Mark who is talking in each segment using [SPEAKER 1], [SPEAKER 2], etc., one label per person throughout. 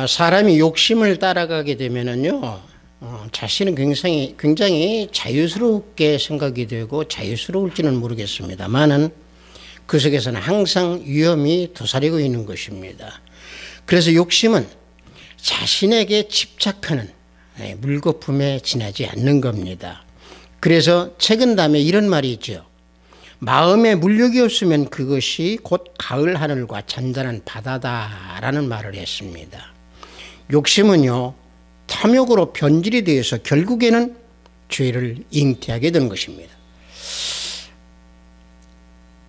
[SPEAKER 1] 사람이 욕심을 따라가게 되면은요, 자신은 굉장히 자유스럽게 생각이 되고 자유스러울지는 모르겠습니다만은 그 속에서는 항상 위험이 도사리고 있는 것입니다. 그래서 욕심은 자신에게 집착하는 물거품에 지나지 않는 겁니다. 그래서 책은 다음에 이런 말이 있죠. 마음에 물욕이 없으면 그것이 곧 가을 하늘과 잔잔한 바다다라는 말을 했습니다. 욕심은요, 탐욕으로 변질이 되어서 결국에는 죄를 잉태하게 되는 것입니다.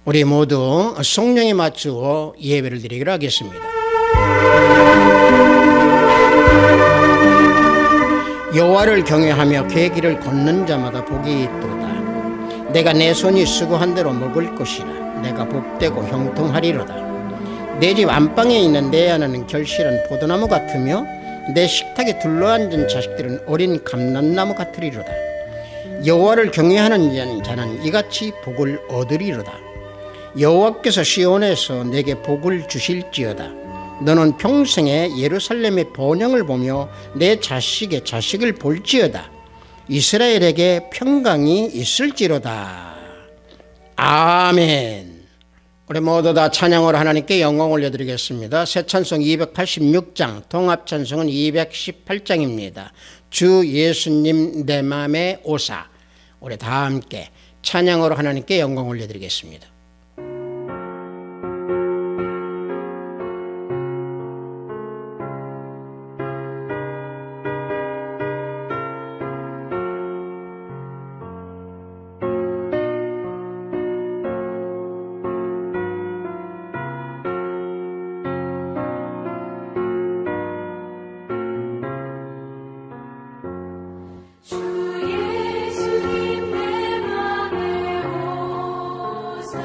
[SPEAKER 1] 우리 모두 성령에 맞추어 예배를 드리기로 하겠습니다. 여호와를 경외하며 그의 길을 걷는 자마다 복이 있도다. 내가 내 손이 수고한 대로 먹을 것이라. 내가 복되고 형통하리로다. 내 집 안방에 있는 내 아내는 결실한 포도나무 같으며 내 식탁에 둘러앉은 자식들은 어린 감람나무 같으리로다. 여호와를 경외하는 자는 이같이 복을 얻으리로다. 여호와께서 시온에서 내게 복을 주실지어다. 너는 평생에 예루살렘의 번영을 보며 내 자식의 자식을 볼지어다. 이스라엘에게 평강이 있을지로다. 아멘. 우리 모두 다 찬양으로 하나님께 영광 올려드리겠습니다. 새 찬송 286장, 통합 찬송은 218장입니다. 주 예수님 내 맘에 오사. 우리 다 함께 찬양으로 하나님께 영광 올려드리겠습니다.
[SPEAKER 2] 주 예수님 내 맘에 오사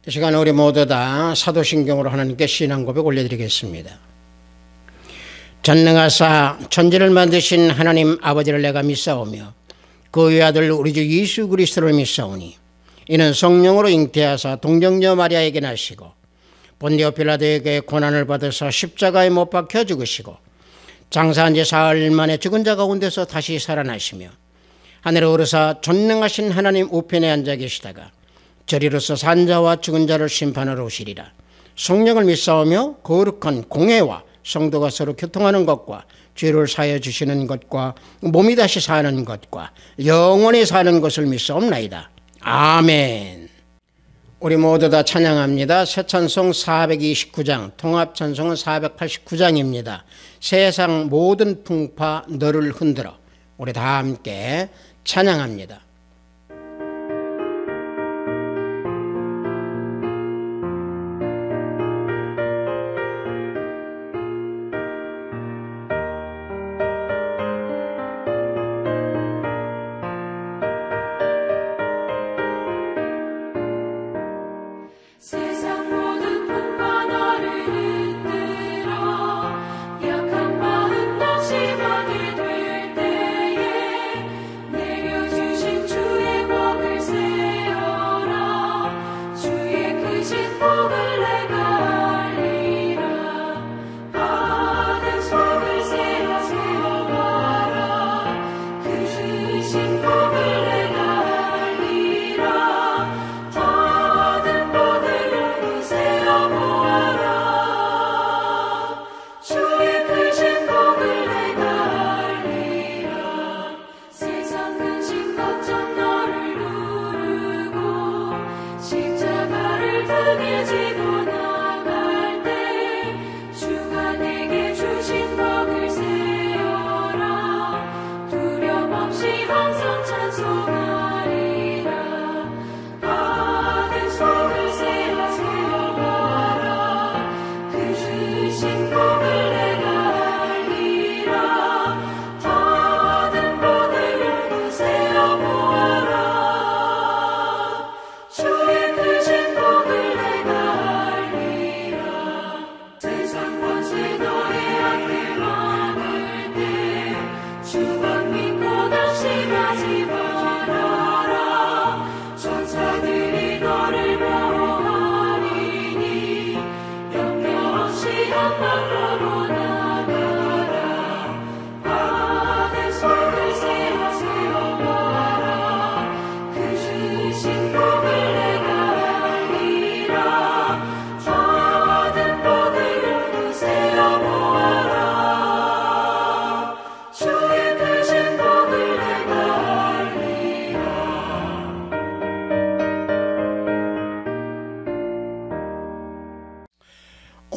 [SPEAKER 1] 이 시간 우리 모두 다 사도신경으로 하나님께 신앙 고백 올려드리겠습니다. 전능하사 천지를 만드신 하나님 아버지를 내가 믿사오며 그 외아들 우리 주 예수 그리스도를 믿사오니 이는 성령으로 잉태하사 동정녀 마리아에게 나시고 본디오 빌라도에게 고난을 받으사 십자가에 못 박혀 죽으시고 장사한 지 사흘 만에 죽은 자 가운데서 다시 살아나시며 하늘에 오르사 전능하신 하나님 우편에 앉아 계시다가 저리로서 산 자와 죽은 자를 심판하러 오시리라. 성령을 믿사오며 거룩한 공회와 성도가 서로 교통하는 것과 죄를 사하여 주시는 것과 몸이 다시 사는 것과 영원히 사는 것을 믿사옵나이다. 아멘. 우리 모두 다 찬양합니다. 새 찬송 429장, 통합 찬송은 489장입니다. 세상 모든 풍파 너를 흔들어. 우리 다 함께 찬양합니다.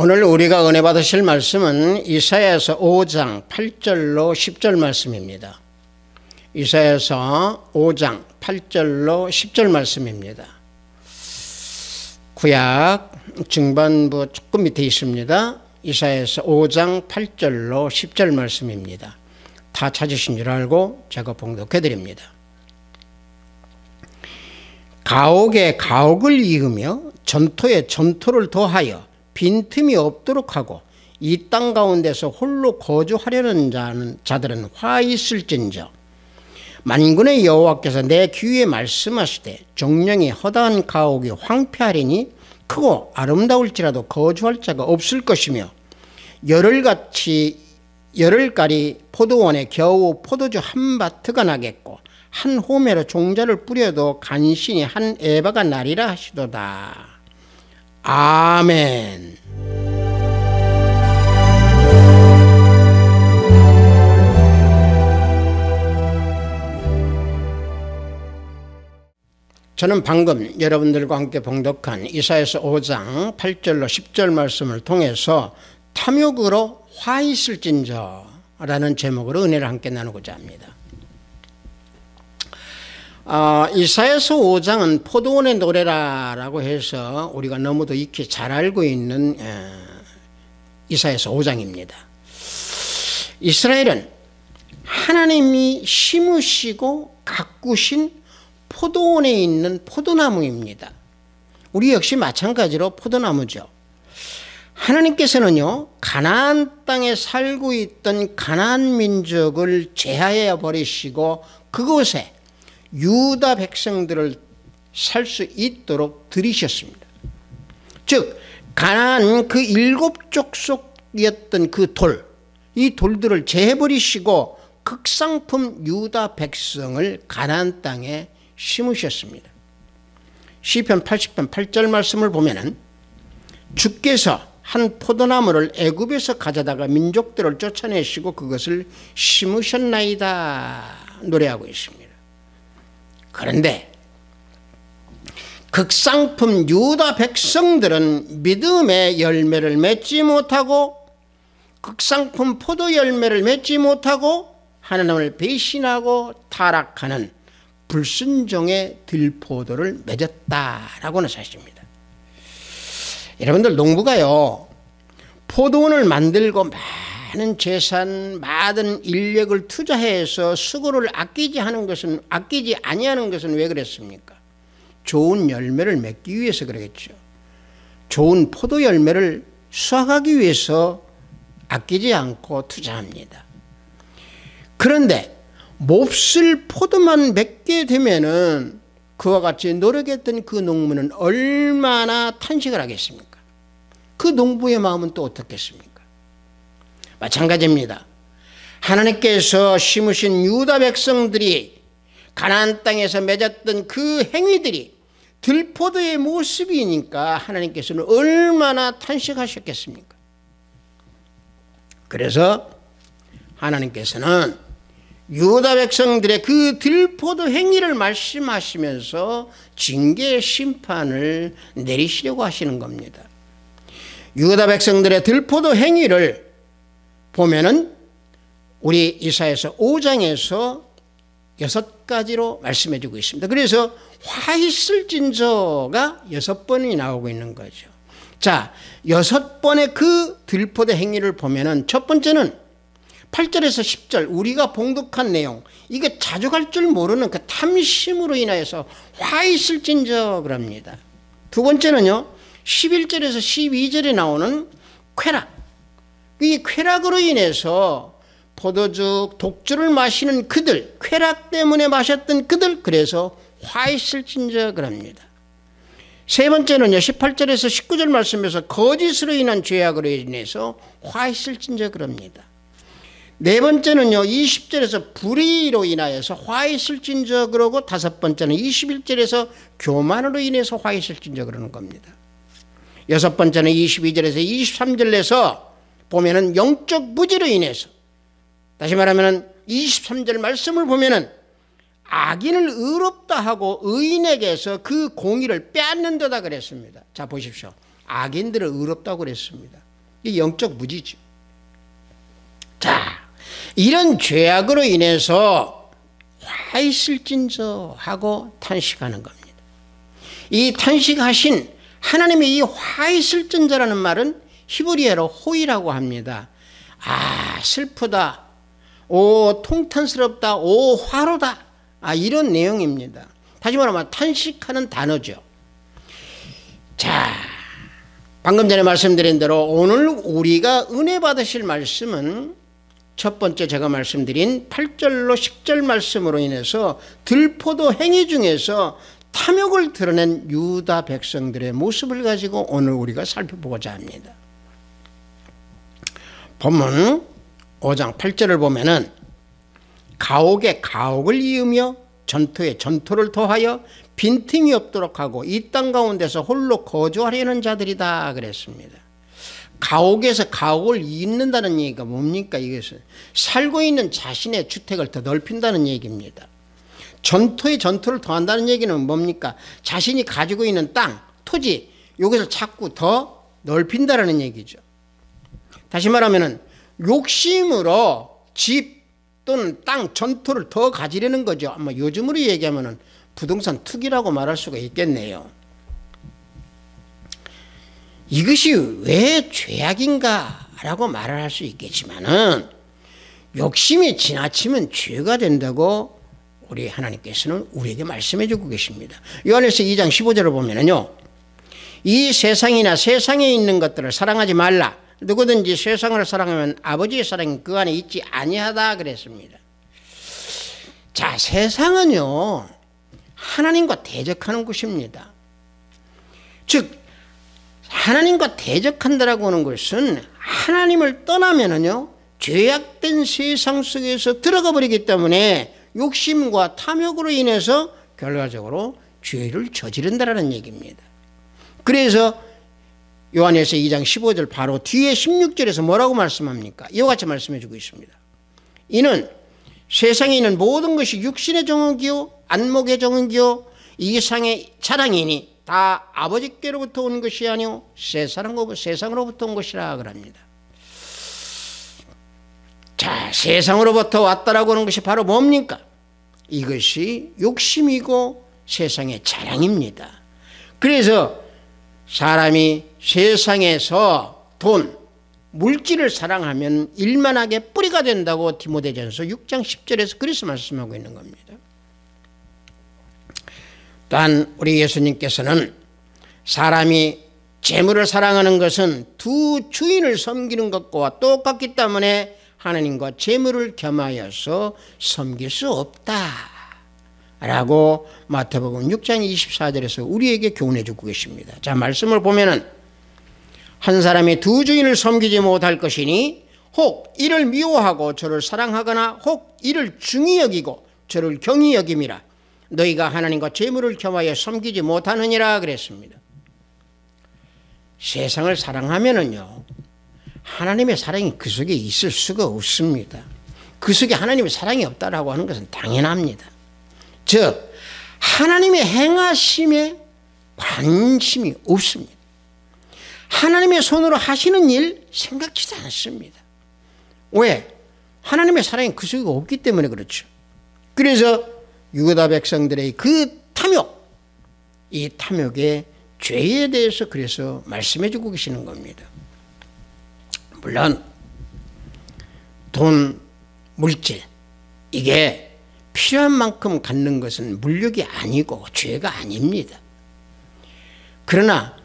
[SPEAKER 1] 오늘 우리가 은혜 받으실 말씀은 이사야서 5장 8절로 10절 말씀입니다. 이사야서 5장 8절로 10절 말씀입니다. 구약 중반부 조금 밑에 있습니다. 이사야서 5장 8절로 10절 말씀입니다. 다 찾으신 줄 알고 제가 봉독해 드립니다. 가옥에 가옥을 이으며 전토에 전토를 더하여 빈틈이 없도록 하고 이 땅 가운데서 홀로 거주하려는 자들은 화 있을진저 만군의 여호와께서 내 귀에 말씀하시되 정령이 허다한 가옥이 황폐하리니 크고 아름다울지라도 거주할 자가 없을 것이며 열흘까지 포도원에 겨우 포도주 한 바트가 나겠고 한 호멜에 종자를 뿌려도 간신히 한 에바가 나리라 하시도다. 아멘. 저는 방금 여러분들과 함께 봉독한 이사야서 5장 8절로 10절 말씀을 통해서 탐욕으로 화 있을진저 라는 제목으로 은혜를 함께 나누고자 합니다. 이사야서 5장은 포도원의 노래라고 해서 우리가 너무도 익히 잘 알고 있는 이사야서 5장입니다. 이스라엘은 하나님이 심으시고 가꾸신 포도원에 있는 포도나무입니다. 우리 역시 마찬가지로 포도나무죠. 하나님께서는요, 가나안 땅에 살고 있던 가나안 민족을 제하여 버리시고 그곳에 유다 백성들을 살 수 있도록 들이셨습니다. 즉 가나안 그 7족속이었던 그 돌, 이 돌들을 제해버리시고 극상품 유다 백성을 가나안 땅에 심으셨습니다. 시편 80편 8절 말씀을 보면은 주께서 한 포도나무를 애굽에서 가져다가 민족들을 쫓아내시고 그것을 심으셨나이다 노래하고 있습니다. 그런데 극상품 유다 백성들은 믿음의 열매를 맺지 못하고 극상품 포도 열매를 맺지 못하고 하나님을 배신하고 타락하는 불순종의 들포도를 맺었다라고는 사실입니다. 여러분들 농부가요, 포도원을 만들고 많은 재산, 많은 인력을 투자해서 수고를 아끼지 아니하는 것은 왜 그랬습니까? 좋은 열매를 맺기 위해서 그러겠죠. 좋은 포도 열매를 수확하기 위해서 아끼지 않고 투자합니다. 그런데 몹쓸 포도만 맺게 되면은 그와 같이 노력했던 그 농부는 얼마나 탄식을 하겠습니까? 그 농부의 마음은 또 어떻겠습니까? 마찬가지입니다. 하나님께서 심으신 유다 백성들이 가나안 땅에서 맺었던 그 행위들이 들포도의 모습이니까 하나님께서는 얼마나 탄식하셨겠습니까? 그래서 하나님께서는 유다 백성들의 그 들포도 행위를 말씀하시면서 징계의 심판을 내리시려고 하시는 겁니다. 유다 백성들의 들포도 행위를 보면은 우리 이사야서 5장에서 6가지로 말씀해 주고 있습니다. 그래서 화 있을진저가 6번이 나오고 있는 거죠. 자, 6번의 그 들포도 행위를 보면은 첫 번째는 8절에서 10절 우리가 봉독한 내용, 이게 자주 갈 줄 모르는 그 탐심으로 인하여서 화 있을진저 그럽니다. 두 번째는요, 11절에서 12절에 나오는 쾌락, 이 쾌락으로 인해서 포도주, 독주를 마시는 그들, 쾌락 때문에 마셨던 그들, 그래서 화 있을진저 그럽니다. 세 번째는요, 18절에서 19절 말씀에서 거짓으로 인한 죄악으로 인해서 화 있을진저 그럽니다. 네 번째는요, 20절에서 불의로 인하여서 화 있을진저 그러고, 다섯 번째는 21절에서 교만으로 인해서 화 있을진저 그러는 겁니다. 여섯 번째는 22절에서 23절에서 보면은 영적 무지로 인해서, 다시 말하면 23절 말씀을 보면은 악인을 의롭다 하고 의인에게서 그 공의를 빼앗는다다 그랬습니다. 자, 보십시오. 악인들을 의롭다고 그랬습니다. 이 영적 무지죠. 자, 이런 죄악으로 인해서 화 있을진저 하고 탄식하는 겁니다. 이 탄식하신 하나님의 이 화 있을진저라는 말은 히브리어로 호이라고 합니다. 아, 슬프다. 오, 통탄스럽다. 오, 화로다. 아, 이런 내용입니다. 다시 말하면 탄식하는 단어죠. 자, 방금 전에 말씀드린 대로 오늘 우리가 은혜 받으실 말씀은 첫 번째 제가 말씀드린 8절로 10절 말씀으로 인해서 들포도 행위 중에서 탐욕을 드러낸 유다 백성들의 모습을 가지고 오늘 우리가 살펴보고자 합니다. 본문 5장 8절을 보면은 가옥에 가옥을 이으며 전토에 전토를 더하여 빈틈이 없도록 하고 이 땅 가운데서 홀로 거주하려는 자들이다 그랬습니다. 가옥에서 가옥을 잇는다는 얘기가 뭡니까? 이것은 살고 있는 자신의 주택을 더 넓힌다는 얘기입니다. 전토에 전토를 더한다는 얘기는 뭡니까? 자신이 가지고 있는 땅, 토지, 여기서 자꾸 더 넓힌다는 얘기죠. 다시 말하면 욕심으로 집 또는 땅, 전토를 더 가지려는 거죠. 아마 요즘으로 얘기하면 부동산 투기라고 말할 수가 있겠네요. 이것이 왜 죄악인가라고 말을 할 수 있겠지만은 욕심이 지나치면 죄가 된다고 우리 하나님께서는 우리에게 말씀해 주고 계십니다. 요한일서 2장 15절을 보면은요, 이 세상이나 세상에 있는 것들을 사랑하지 말라. 누구든지 세상을 사랑하면 아버지의 사랑이 그 안에 있지 아니하다 그랬습니다. 자, 세상은요 하나님과 대적하는 곳입니다. 즉 하나님과 대적한다라고 하는 것은 하나님을 떠나면은요 죄악된 세상 속에서 들어가 버리기 때문에 욕심과 탐욕으로 인해서 결과적으로 죄를 저지른다라는 얘기입니다. 그래서 요한일서 2장 15절 바로 뒤에 16절에서 뭐라고 말씀합니까? 이와 같이 말씀해 주고 있습니다. 이는 세상에 있는 모든 것이 육신의 정욕이요 안목의 정욕이요 이상의 자랑이니 다 아버지께로부터 온 것이 아니요 세상으로부터 온 것이라 그럽니다. 자, 세상으로부터 왔다라고 하는 것이 바로 뭡니까? 이것이 욕심이고 세상의 자랑입니다. 그래서 사람이 세상에서 돈, 물질을 사랑하면 일만하게 뿌리가 된다고 디모데전서 6장 10절에서 그래서 말씀하고 있는 겁니다. 또한 우리 예수님께서는 사람이 재물을 사랑하는 것은 두 주인을 섬기는 것과 똑같기 때문에 하나님과 재물을 겸하여서 섬길 수 없다 라고 마태복음 6장 24절에서 우리에게 교훈해 주고 계십니다. 자, 말씀을 보면은 한 사람이 두 주인을 섬기지 못할 것이니 혹 이를 미워하고 저를 사랑하거나 혹 이를 중히 여기고 저를 경히 여김이라. 너희가 하나님과 재물을 겸하여 섬기지 못하느니라 그랬습니다. 세상을 사랑하면은요 하나님의 사랑이 그 속에 있을 수가 없습니다. 그 속에 하나님의 사랑이 없다라고 하는 것은 당연합니다. 즉 하나님의 행하심에 관심이 없습니다. 하나님의 손으로 하시는 일 생각지도 않습니다. 왜? 하나님의 사랑이 그 속에 없기 때문에 그렇죠. 그래서 유다 백성들의 그 탐욕, 이 탐욕의 죄에 대해서 그래서 말씀해 주고 계시는 겁니다. 물론 돈, 물질 이게 필요한 만큼 갖는 것은 물욕이 아니고 죄가 아닙니다. 그러나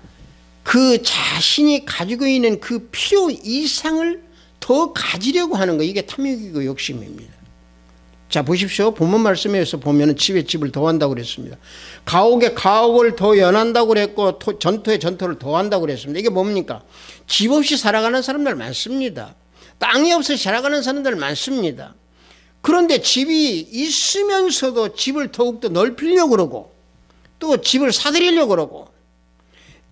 [SPEAKER 1] 그 자신이 가지고 있는 그 필요 이상을 더 가지려고 하는 거 이게 탐욕이고 욕심입니다. 자, 보십시오. 본문 말씀에서 보면 집에 집을 더한다고 그랬습니다. 가옥에 가옥을 더 연한다고 그랬고 전토에 전토를 더한다고 그랬습니다. 이게 뭡니까? 집 없이 살아가는 사람들 많습니다. 땅이 없이 살아가는 사람들 많습니다. 그런데 집이 있으면서도 집을 더욱더 넓히려고 그러고 또 집을 사들이려고 그러고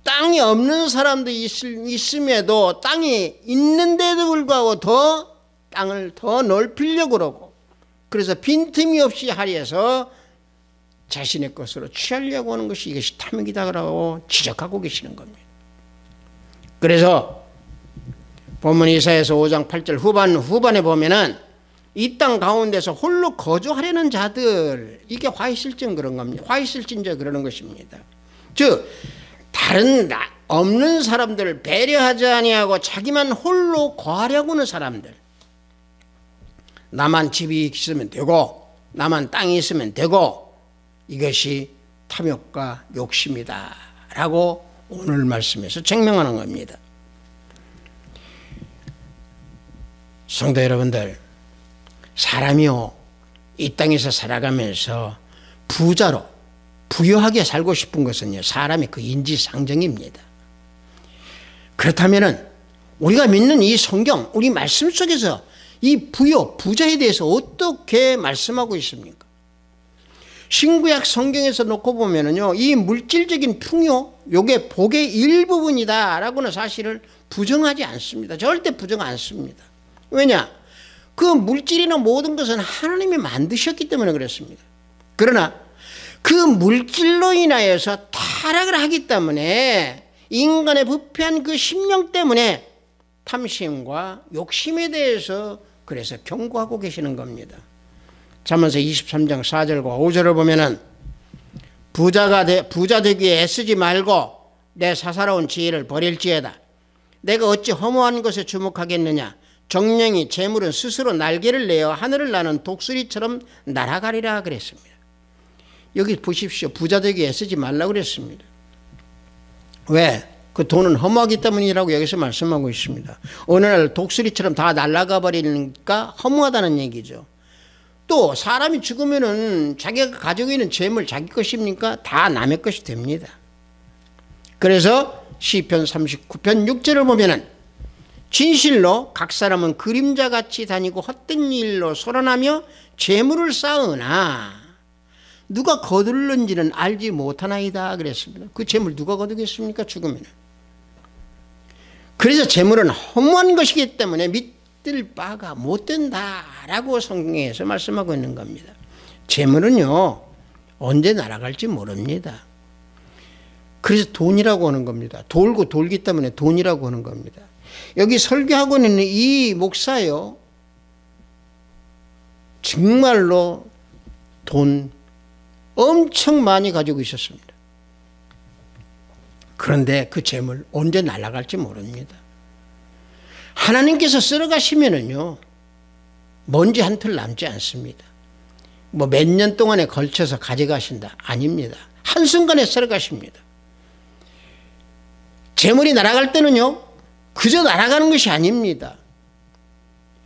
[SPEAKER 1] 땅이 없는 사람도 있음에도 땅이 있는데도 불구하고 더 땅을 더 넓히려고 그러고 그래서 빈틈이 없이 하려서 자신의 것으로 취하려고 하는 것이 이것이 탐욕이다라고 지적하고 계시는 겁니다. 그래서 본문 이사야서 5장 8절 후반에 보면은 이 땅 가운데서 홀로 거주하려는 자들 이게 화이실증 그런 겁니다. 화이실진저 그러는 것입니다. 즉 다른 없는 사람들을 배려하지 아니하고 자기만 홀로 거하려고 하는 사람들 나만 집이 있으면 되고 나만 땅이 있으면 되고 이것이 탐욕과 욕심이다 라고 오늘 말씀에서 증명하는 겁니다. 성도 여러분들 사람이요 이 땅에서 살아가면서 부자로 부유하게 살고 싶은 것은요 사람의 그 인지상정입니다. 그렇다면 우리가 믿는 이 성경 우리 말씀 속에서 이 부자에 대해서 어떻게 말씀하고 있습니까? 신구약 성경에서 놓고 보면은요 이 물질적인 풍요 요게 복의 일부분이다 라고는 사실을 부정하지 않습니다. 절대 부정 않습니다. 왜냐? 그 물질이나 모든 것은 하나님이 만드셨기 때문에 그렇습니다. 그러나 그 물질로 인하여서 타락을 하기 때문에 인간의 부패한 그 심령 때문에 탐심과 욕심에 대해서 그래서 경고하고 계시는 겁니다. 잠언서 23장 4절과 5절을 보면은 부자 되기에 애쓰지 말고 내 사사로운 지혜를 버릴지어다. 내가 어찌 허무한 것에 주목하겠느냐. 정령이 재물은 스스로 날개를 내어 하늘을 나는 독수리처럼 날아가리라 그랬습니다. 여기 보십시오. 부자 되기에 애쓰지 말라고 그랬습니다. 왜? 그 돈은 허무하기 때문이라고 여기서 말씀하고 있습니다. 어느 날 독수리처럼 다 날아가 버리니까 허무하다는 얘기죠. 또 사람이 죽으면은 자기가 가지고 있는 재물 자기 것입니까? 다 남의 것이 됩니다. 그래서 시편 39편 6절을 보면은 진실로 각 사람은 그림자같이 다니고 헛된 일로 소란하며 재물을 쌓으나 누가 거둘는지는 알지 못하나이다 그랬습니다. 그 재물 누가 거두겠습니까? 죽으면. 그래서 재물은 허무한 것이기 때문에 믿을 바가 못 된다라고 성경에서 말씀하고 있는 겁니다. 재물은요 언제 날아갈지 모릅니다. 그래서 돈이라고 하는 겁니다. 돌고 돌기 때문에 돈이라고 하는 겁니다. 여기 설교하고 있는 이 목사요 정말로 돈 엄청 많이 가지고 있었습니다. 그런데 그 재물 언제 날아갈지 모릅니다. 하나님께서 쓸어가시면은요 먼지 한 털 남지 않습니다. 뭐 몇 년 동안에 걸쳐서 가져가신다 아닙니다. 한순간에 쓸어가십니다. 재물이 날아갈 때는요 그저 날아가는 것이 아닙니다.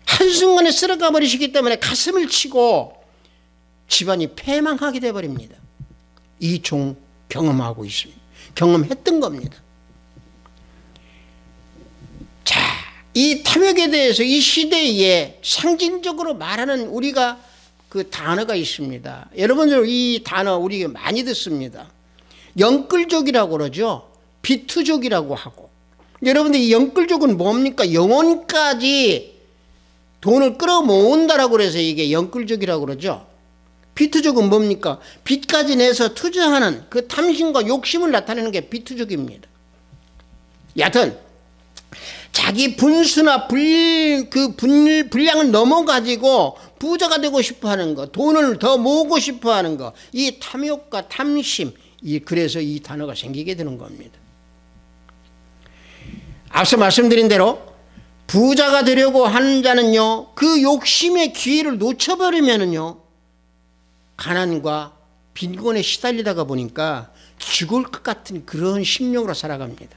[SPEAKER 1] 한순간에 쓸어가 버리시기 때문에 가슴을 치고 집안이 패망하게 되어버립니다. 이 종 경험하고 있습니다. 경험했던 겁니다. 자, 이 탐욕에 대해서 이 시대에 상징적으로 말하는 우리가 그 단어가 있습니다. 여러분들 이 단어 우리가 많이 듣습니다. 영끌족이라고 그러죠. 비투족이라고 하고. 여러분들 이 영끌족은 뭡니까? 영혼까지 돈을 끌어모은다라고 그래서 이게 영끌족이라고 그러죠. 비투족은 뭡니까? 빚까지 내서 투자하는 그 탐심과 욕심을 나타내는 게 비투족입니다. 여하튼 자기 분수나 분량을 넘어가지고 부자가 되고 싶어하는 거, 돈을 더 모으고 싶어하는 거, 이 탐욕과 탐심, 그래서 이 단어가 생기게 되는 겁니다. 앞서 말씀드린 대로 부자가 되려고 하는 자는요 그 욕심의 기회를 놓쳐버리면은요 가난과 빈곤에 시달리다가 보니까 죽을 것 같은 그런 심령으로 살아갑니다.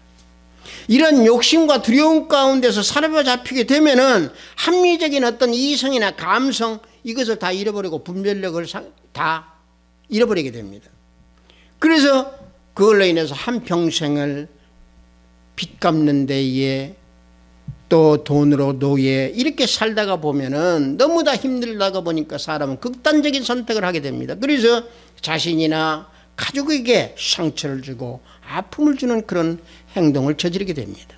[SPEAKER 1] 이런 욕심과 두려움 가운데서 사로잡히게 되면은 합리적인 어떤 이성이나 감성 이것을 다 잃어버리고 분별력을 다 잃어버리게 됩니다. 그래서 그걸로 인해서 한평생을 빚 갚는 데에 또 돈으로 노예 이렇게 살다가 보면은 너무 다 힘들다가 보니까 사람은 극단적인 선택을 하게 됩니다. 그래서 자신이나 가족에게 상처를 주고 아픔을 주는 그런 행동을 저지르게 됩니다.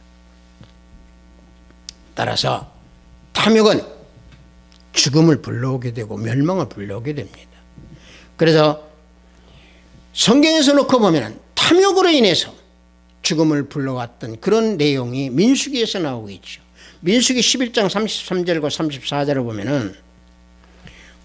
[SPEAKER 1] 따라서 탐욕은 죽음을 불러오게 되고 멸망을 불러오게 됩니다. 그래서 성경에서 놓고 보면은 탐욕으로 인해서 죽음을 불러왔던 그런 내용이 민수기에서 나오고 있죠. 민수기 11장 33절과 34절을 보면은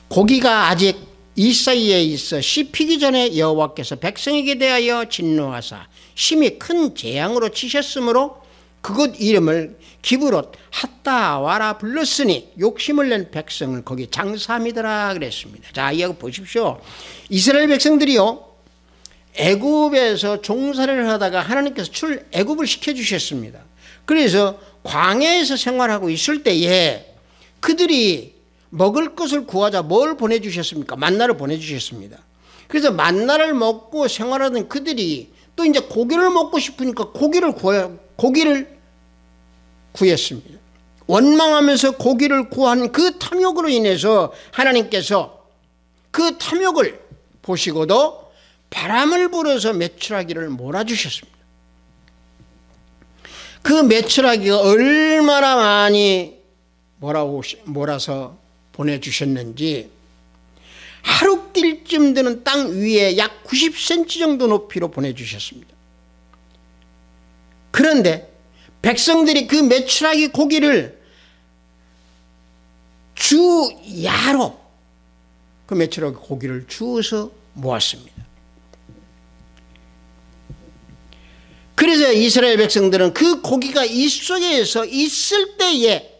[SPEAKER 1] 고기가 아직 이 사이에 있어 씹히기 전에 여호와께서 백성에게 대하여 진노하사 심히 큰 재앙으로 치셨으므로 그곳 이름을 기브롯 핫다와라 불렀으니 욕심을 낸 백성을 거기 장사함이더라 그랬습니다. 자, 이거 보십시오. 이스라엘 백성들이요 애굽에서 종살이를 하다가 하나님께서 애굽을 시켜주셨습니다. 그래서 광야에서 생활하고 있을 때에 그들이 먹을 것을 구하자 뭘 보내주셨습니까? 만나를 보내주셨습니다. 그래서 만나를 먹고 생활하던 그들이 또 이제 고기를 먹고 싶으니까 고기를 구했습니다. 원망하면서 고기를 구한 그 탐욕으로 인해서 하나님께서 그 탐욕을 보시고도 바람을 불어서 메추라기를 몰아주셨습니다. 그 메추라기가 얼마나 많이 몰아서 보내주셨는지 하루길쯤 되는 땅 위에 약 90cm 정도 높이로 보내주셨습니다. 그런데 백성들이 그 메추라기 고기를 주야로 그 메추라기 고기를 주워서 모았습니다. 그래서 이스라엘 백성들은 그 고기가 이 속에서 있을 때에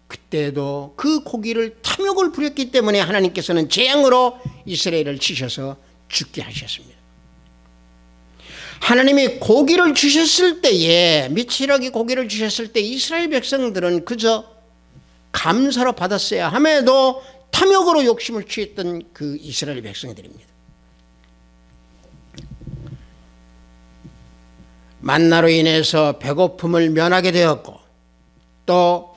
[SPEAKER 1] 그때도 그 고기를 탐욕을 부렸기 때문에 하나님께서는 재앙으로 이스라엘을 치셔서 죽게 하셨습니다. 하나님이 고기를 주셨을 때에, 미치라기 고기를 주셨을 때 이스라엘 백성들은 그저 감사로 받았어야 함에도 탐욕으로 욕심을 취했던 그 이스라엘 백성들입니다. 만나로 인해서 배고픔을 면하게 되었고, 또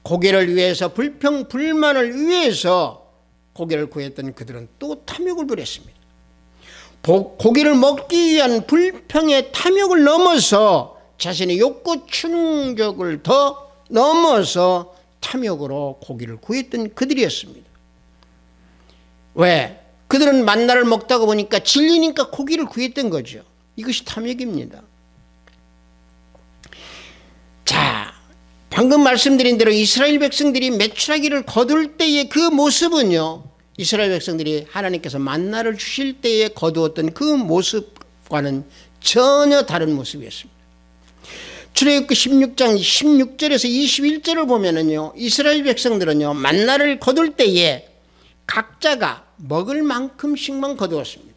[SPEAKER 1] 고기를 위해서 불평불만을 위해서 고기를 구했던 그들은 또 탐욕을 부렸습니다. 고기를 먹기 위한 불평의 탐욕을 넘어서 자신의 욕구 충족을 더 넘어서 탐욕으로 고기를 구했던 그들이었습니다. 왜? 그들은 만나를 먹다가 보니까 질리니까 고기를 구했던 거죠. 이것이 탐욕입니다. 자, 방금 말씀드린 대로 이스라엘 백성들이 메추라기를 거둘 때의 그 모습은요, 이스라엘 백성들이 하나님께서 만나를 주실 때에 거두었던 그 모습과는 전혀 다른 모습이었습니다. 출애굽기 16장 16절에서 21절을 보면은요, 이스라엘 백성들은요, 만나를 거둘 때에 각자가 먹을 만큼씩만 거두었습니다.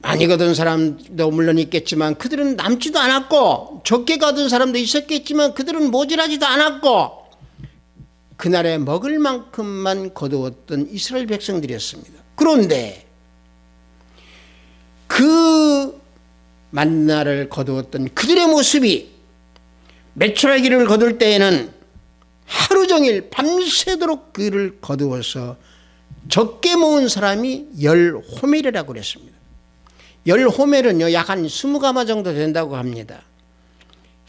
[SPEAKER 1] 많이 거둔 사람도 물론 있겠지만 그들은 남지도 않았고, 적게 거둔 사람도 있었겠지만 그들은 모자라지도 않았고, 그날에 먹을 만큼만 거두었던 이스라엘 백성들이었습니다. 그런데 그 만나를 거두었던 그들의 모습이 메추라기를 거둘 때에는 하루 종일 밤새도록 그를 거두어서 적게 모은 사람이 10호멜이라고 그랬습니다. 10호멜은요, 약 한 20가마 정도 된다고 합니다.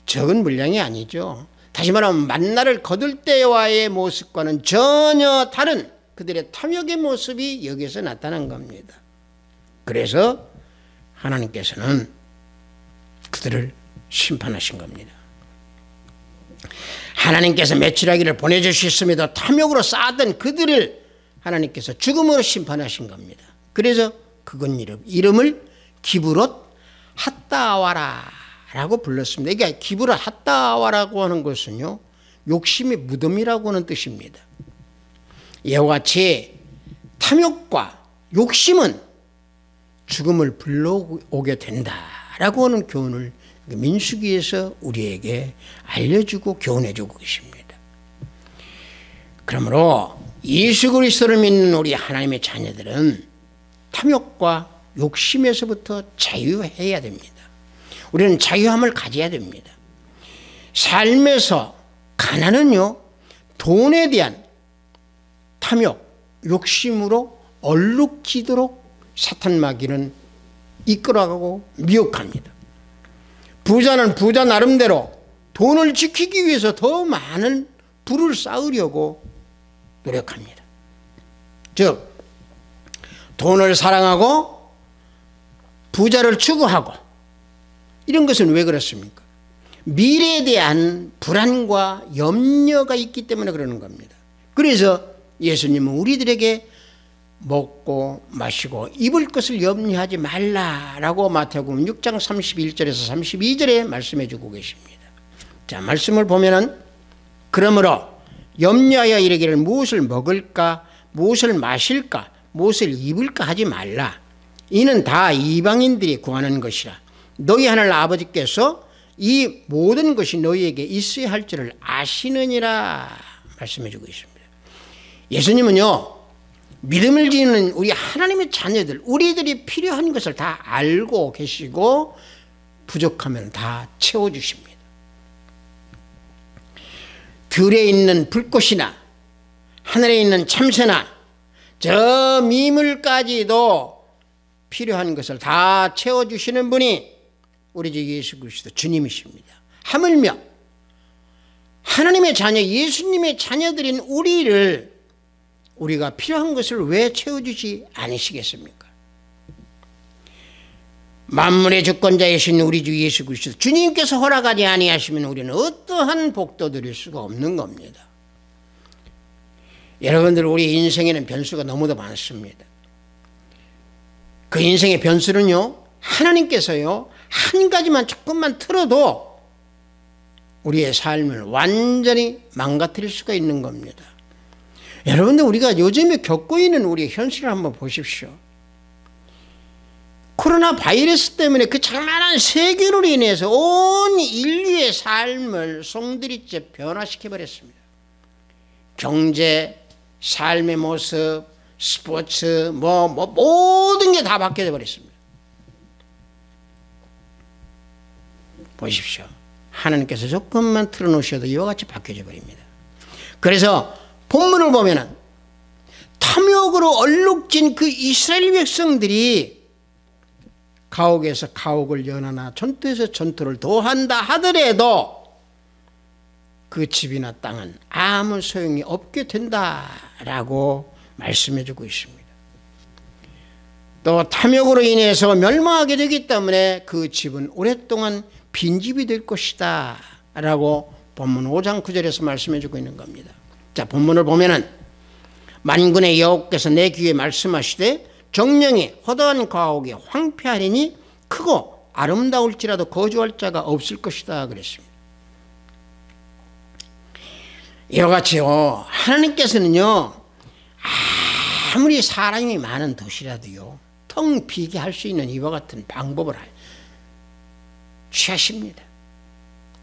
[SPEAKER 1] 적은 물량이 아니죠. 다시 말하면 만나를 거둘 때와의 모습과는 전혀 다른 그들의 탐욕의 모습이 여기서 나타난 겁니다. 그래서 하나님께서는 그들을 심판하신 겁니다. 하나님께서 메추라기를 보내주셨음에도 탐욕으로 쌓았던 그들을 하나님께서 죽음으로 심판하신 겁니다. 그래서 그건 이름을 기브롯 핫다와라 라고 불렀습니다. 이게 기브롯 핫다와라고 하는 것은요, 욕심의 무덤이라고 하는 뜻입니다. 이와 같이 탐욕과 욕심은 죽음을 불러오게 된다라고 하는 교훈을 민수기에서 우리에게 알려주고 교훈해주고 계십니다. 그러므로 예수 그리스도를 믿는 우리 하나님의 자녀들은 탐욕과 욕심에서부터 자유해야 됩니다. 우리는 자유함을 가져야 됩니다. 삶에서 가난은요, 돈에 대한 탐욕, 욕심으로 얼룩지도록 사탄 마귀는 이끌어가고 미혹합니다. 부자는 부자 나름대로 돈을 지키기 위해서 더 많은 부를 쌓으려고 노력합니다. 즉, 돈을 사랑하고 부자를 추구하고, 이런 것은 왜 그렇습니까? 미래에 대한 불안과 염려가 있기 때문에 그러는 겁니다. 그래서 예수님은 우리들에게 먹고 마시고 입을 것을 염려하지 말라라고 마태복음 6장 31절에서 32절에 말씀해 주고 계십니다. 자, 말씀을 보면은, 그러므로 염려하여 이르기를 무엇을 먹을까, 무엇을 마실까, 무엇을 입을까 하지 말라. 이는 다 이방인들이 구하는 것이라. 너희 하늘 아버지께서 이 모든 것이 너희에게 있어야 할 줄을 아시느니라 말씀해 주고 있습니다. 예수님은요, 믿음을 지니는 우리 하나님의 자녀들, 우리들이 필요한 것을 다 알고 계시고 부족하면 다 채워주십니다. 들에 있는 불꽃이나 하늘에 있는 참새나 저 미물까지도 필요한 것을 다 채워주시는 분이 우리 주 예수 그리스도 주님이십니다. 하물며 하나님의 자녀, 예수님의 자녀들인 우리가 필요한 것을 왜 채워주지 않으시겠습니까? 만물의 주권자이신 우리 주 예수 그리스도 주님께서 허락하지 아니하시면 우리는 어떠한 복도 드릴 수가 없는 겁니다. 여러분들, 우리 인생에는 변수가 너무도 많습니다. 그 인생의 변수는요, 하나님께서요, 한 가지만 조금만 틀어도 우리의 삶을 완전히 망가뜨릴 수가 있는 겁니다. 여러분들, 우리가 요즘에 겪고 있는 우리의 현실을 한번 보십시오. 코로나 바이러스 때문에 그 장난한 세균으로 인해서 온 인류의 삶을 송두리째 변화시켜버렸습니다. 경제, 삶의 모습, 스포츠, 모든 게 다 바뀌어 버렸습니다. 보십시오. 하나님께서 조금만 틀어놓으셔도 이와 같이 바뀌어져 버립니다. 그래서 본문을 보면은 탐욕으로 얼룩진 그 이스라엘 백성들이 가옥에서 가옥을 연하나 전투에서 전투를 더한다 하더라도 그 집이나 땅은 아무 소용이 없게 된다라고 말씀해 주고 있습니다. 또 탐욕으로 인해서 멸망하게 되기 때문에 그 집은 오랫동안 빈집이 될 것이다 라고 본문 5장 9절에서 말씀해 주고 있는 겁니다. 자, 본문을 보면은 만군의 여호와께서 내 귀에 말씀하시되 정령이 허다한 가옥이 황폐하리니 크고 아름다울지라도 거주할 자가 없을 것이다 그랬습니다. 이와 같이요, 하나님께서는요 아무리 사람이 많은 도시라도요 텅 비게 할 수 있는 이와 같은 방법을 취하십니다.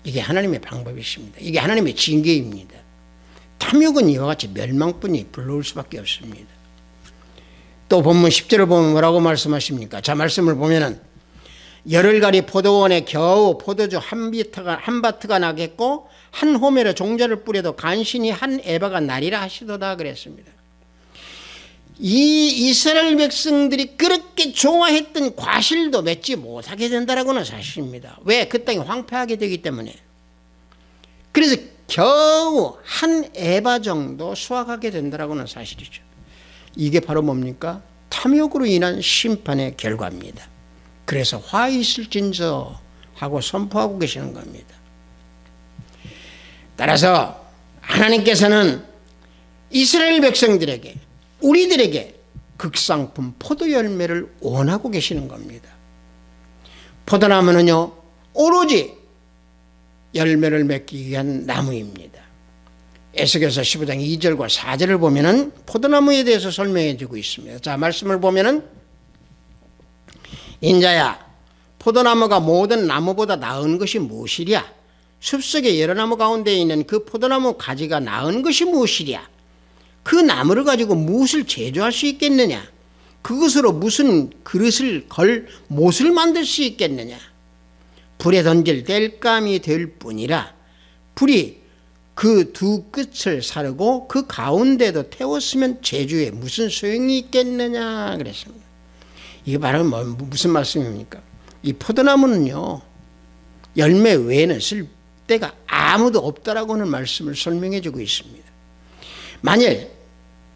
[SPEAKER 1] 이게 하나님의 방법이십니다. 이게 하나님의 징계입니다. 탐욕은 이와 같이 멸망뿐이 불러올 수밖에 없습니다. 또 본문 10절을 보면 뭐라고 말씀하십니까? 자, 말씀을 보면은 열흘가리 포도원에 겨우 포도주 한 바트가 나겠고 한 호멜에 종자를 뿌려도 간신히 한 에바가 나리라 하시도다 그랬습니다. 이 이스라엘 백성들이 그렇게 좋아했던 과실도 맺지 못하게 된다라고는 사실입니다. 왜? 그 땅이 황폐하게 되기 때문에. 그래서 겨우 한 에바 정도 수확하게 된다라고는 사실이죠. 이게 바로 뭡니까? 탐욕으로 인한 심판의 결과입니다. 그래서 화 있을진저 하고 선포하고 계시는 겁니다. 따라서 하나님께서는 이스라엘 백성들에게, 우리들에게 극상품 포도 열매를 원하고 계시는 겁니다. 포도나무는요 오로지 열매를 맺기 위한 나무입니다. 에스겔서 15장 2절과 4절을 보면은 포도나무에 대해서 설명해 주고 있습니다. 자, 말씀을 보면은 인자야, 포도나무가 모든 나무보다 나은 것이 무엇이랴? 숲속의 여러 나무 가운데 있는 그 포도나무 가지가 나은 것이 무엇이랴? 그 나무를 가지고 무엇을 제조할 수 있겠느냐? 그것으로 무슨 그릇을 걸 못을 만들 수 있겠느냐? 불에 던질 땔감이 될 뿐이라 불이 그 두 끝을 사르고 그 가운데도 태웠으면 제주에 무슨 소용이 있겠느냐 그랬습니다. 이게 바로 무슨 말씀입니까? 이 포도나무는요 열매 외에는 쓸 데가 아무도 없다라고 하는 말씀을 설명해 주고 있습니다. 만일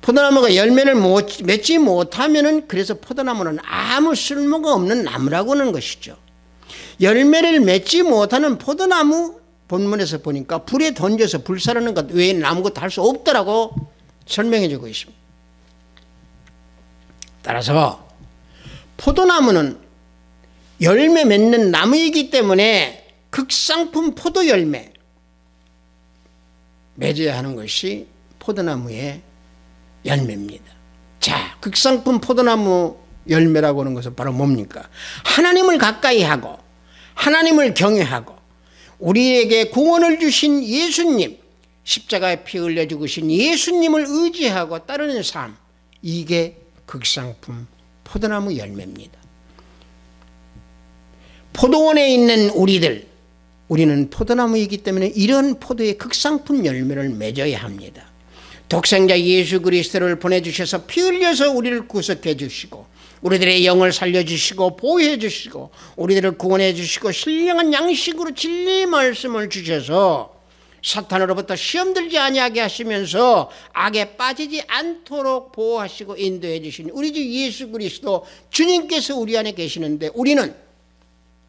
[SPEAKER 1] 포도나무가 열매를 맺지 못하면은 그래서 포도나무는 아무 쓸모가 없는 나무라고 하는 것이죠. 열매를 맺지 못하는 포도나무 본문에서 보니까 불에 던져서 불사르는 것 외에는 아무것도 할 수 없다라고 설명해 주고 있습니다. 따라서 포도나무는 열매 맺는 나무이기 때문에 극상품 포도 열매 맺어야 하는 것이 포도나무의 열매입니다. 자, 극상품 포도나무 열매라고 하는 것은 바로 뭡니까? 하나님을 가까이 하고 하나님을 경외하고 우리에게 구원을 주신 예수님, 십자가에 피 흘려 죽으신 예수님을 의지하고 따르는 삶, 이게 극상품 포도나무 열매입니다. 포도원에 있는 우리는 포도나무이기 때문에 이런 포도의 극상품 열매를 맺어야 합니다. 독생자 예수 그리스도를 보내주셔서 피 흘려서 우리를 구속해 주시고 우리들의 영을 살려주시고 보호해 주시고 우리들을 구원해 주시고 신령한 양식으로 진리 말씀을 주셔서 사탄으로부터 시험 들지 아니하게 하시면서 악에 빠지지 않도록 보호하시고 인도해 주신 우리 주 예수 그리스도 주님께서 우리 안에 계시는데 우리는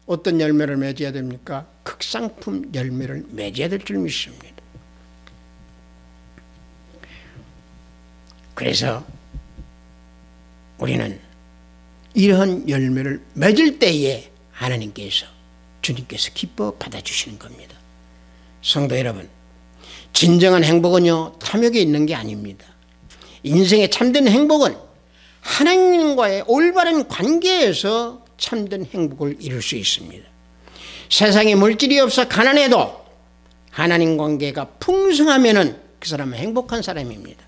[SPEAKER 1] 어떤 열매를 맺어야 됩니까? 극상품 열매를 맺어야 될 줄 믿습니다. 그래서 우리는 이러한 열매를 맺을 때에 하나님께서 주님께서 기뻐 받아주시는 겁니다. 성도 여러분, 진정한 행복은요 탐욕에 있는 게 아닙니다. 인생의 참된 행복은 하나님과의 올바른 관계에서 참된 행복을 이룰 수 있습니다. 세상에 물질이 없어 가난해도 하나님 관계가 풍성하면은 그 사람은 행복한 사람입니다.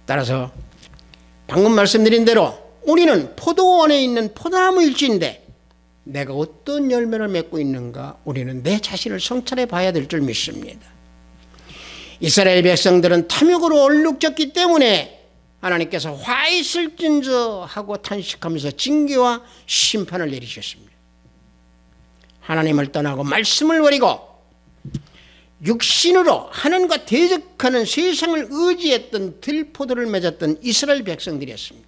[SPEAKER 1] 따라서 방금 말씀드린 대로 우리는 포도원에 있는 포도나무일지인데 내가 어떤 열매를 맺고 있는가 우리는 내 자신을 성찰해 봐야 될 줄 믿습니다. 이스라엘 백성들은 탐욕으로 얼룩졌기 때문에 하나님께서 화 있을진저 하고 탄식하면서 징계와 심판을 내리셨습니다. 하나님을 떠나고 말씀을 버리고 육신으로 하나님과 대적하는 세상을 의지했던 들포도를 맺었던 이스라엘 백성들이었습니다.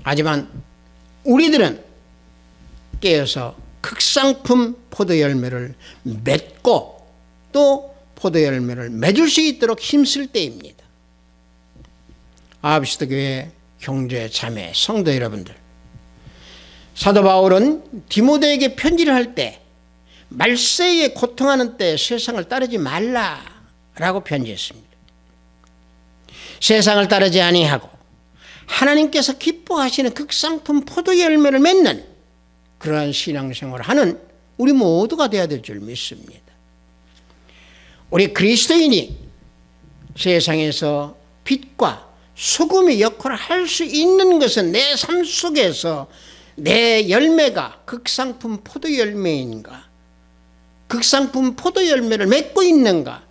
[SPEAKER 1] 하지만 우리들은 깨어서 극상품 포도 열매를 맺고 또 포도 열매를 맺을 수 있도록 힘쓸 때입니다. 아합시도 교회 형제 자매 성도 여러분들, 사도 바울은 디모데에게 편지를 할 때 말세에 고통하는 때 세상을 따르지 말라라고 편지했습니다. 세상을 따르지 아니하고 하나님께서 기뻐하시는 극상품 포도 열매를 맺는 그러한 신앙생활을 하는 우리 모두가 되어야 될 줄 믿습니다. 우리 그리스도인이 세상에서 빛과 소금의 역할을 할 수 있는 것은 내 삶 속에서 내 열매가 극상품 포도 열매인가, 극상품 포도 열매를 맺고 있는가,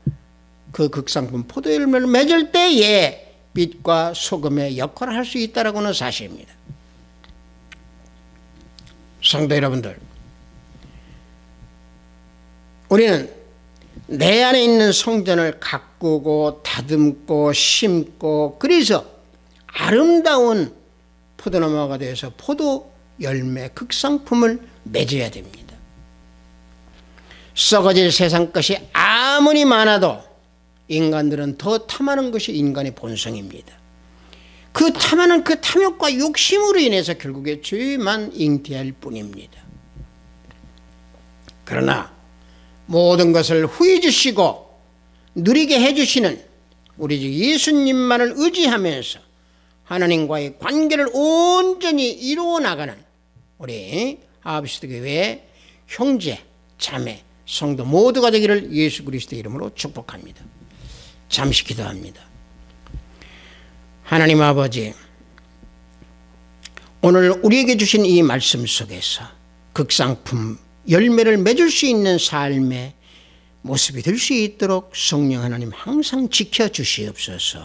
[SPEAKER 1] 그 극상품 포도 열매를 맺을 때에 빛과 소금의 역할을 할 수 있다는 사실입니다. 성도 여러분들, 우리는 내 안에 있는 성전을 가꾸고 다듬고 심고 그래서 아름다운 포도나무가 되어서 포도 열매 극상품을 맺어야 됩니다. 썩어질 세상 것이 아무리 많아도 인간들은 더 탐하는 것이 인간의 본성입니다. 그 탐하는 그 탐욕과 욕심으로 인해서 결국에 죄만 잉태할 뿐입니다. 그러나 모든 것을 후해 주시고 누리게 해주시는 우리 주 예수님만을 의지하면서 하나님과의 관계를 온전히 이루어 나가는 우리 아합시도 교회의 형제, 자매, 성도 모두가 되기를 예수 그리스도의 이름으로 축복합니다. 잠시 기도합니다. 하나님 아버지, 오늘 우리에게 주신 이 말씀 속에서 극상품 열매를 맺을 수 있는 삶의 모습이 될 수 있도록 성령 하나님 항상 지켜주시옵소서.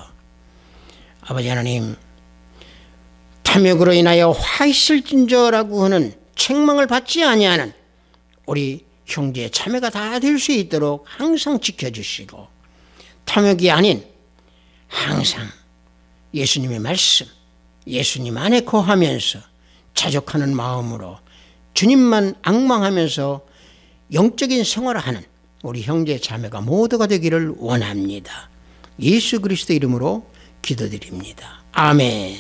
[SPEAKER 1] 아버지 하나님, 탐욕으로 인하여 화 있을진저라고 하는 책망을 받지 아니하는 우리 형제 자매가 다 될 수 있도록 항상 지켜주시고, 탐욕이 아닌 항상 예수님의 말씀, 예수님 안에 거하면서 자족하는 마음으로 주님만 앙망하면서 영적인 생활을 하는 우리 형제 자매가 모두가 되기를 원합니다. 예수 그리스도 이름으로 기도드립니다. 아멘.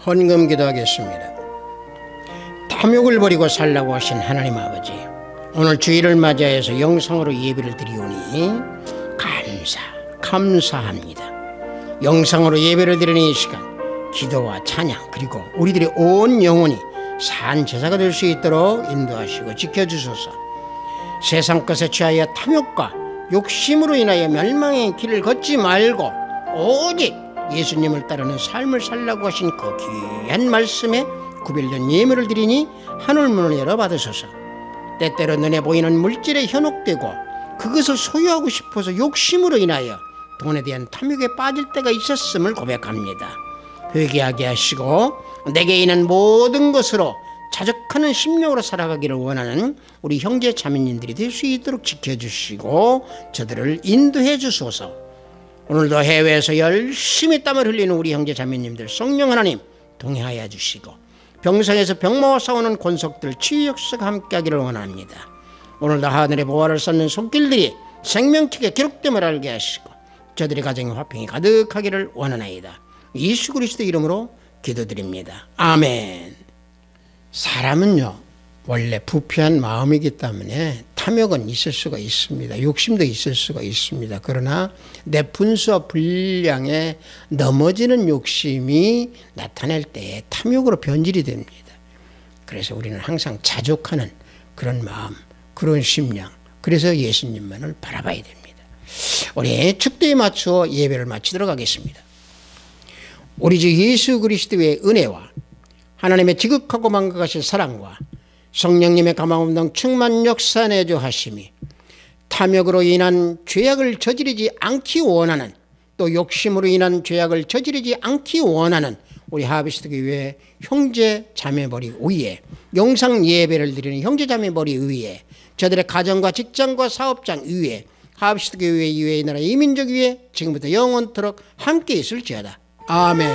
[SPEAKER 1] 헌금 기도하겠습니다. 탐욕을 버리고 살라고 하신 하나님 아버지, 오늘 주일을 맞이해서 영상으로 예배를 드리오니 감사합니다. 영상으로 예배를 드리는 이 시간, 기도와 찬양 그리고 우리들의 온 영혼이 산 제사가 될 수 있도록 인도하시고 지켜주소서. 세상 것에 취하여 탐욕과 욕심으로 인하여 멸망의 길을 걷지 말고 오직 예수님을 따르는 삶을 살라고 하신 그 귀한 말씀에 구별된 예물을 드리니 하늘문을 열어 받으소서. 때때로 눈에 보이는 물질에 현혹되고 그것을 소유하고 싶어서 욕심으로 인하여 돈에 대한 탐욕에 빠질 때가 있었음을 고백합니다. 회개하게 하시고 내게 있는 모든 것으로 자족하는 심령으로 살아가기를 원하는 우리 형제 자매님들이 될 수 있도록 지켜주시고 저들을 인도해 주소서. 오늘도 해외에서 열심히 땀을 흘리는 우리 형제 자매님들 성령 하나님 동행하여 주시고 병상에서 병마와 싸우는 권속들 치유 역사가 함께하기를 원합니다. 오늘도 하늘의 보화를 쌓는 손길들이 생명책에 기록됨을 알게 하시고 저들의 가정에 화평이 가득하기를 원하나이다. 예수 그리스도 이름으로 기도드립니다. 아멘. 사람은요 원래 부패한 마음이기 때문에 탐욕은 있을 수가 있습니다. 욕심도 있을 수가 있습니다. 그러나 내 분수와 분량에 넘어지는 욕심이 나타날 때 탐욕으로 변질이 됩니다. 그래서 우리는 항상 자족하는 그런 마음, 그런 심령, 그래서 예수님만을 바라봐야 됩니다. 우리 축도에 맞추어 예배를 마치도록 하겠습니다. 우리 주 예수 그리스도의 은혜와 하나님의 지극하고 만극하신 사랑과 성령님의 감화감동 충만 역사 내주 하심이 탐욕으로 인한 죄악을 저지르지 않기 원하는 또 욕심으로 인한 죄악을 저지르지 않기 원하는 우리 하비스트 교회 형제 자매머리 위에 영상 예배를 드리는 형제 자매머리 위에 저들의 가정과 직장과 사업장 위에 하비스트 교회 이외의 나라 이민족 위에 지금부터 영원토록 함께 있을지어다. 아멘.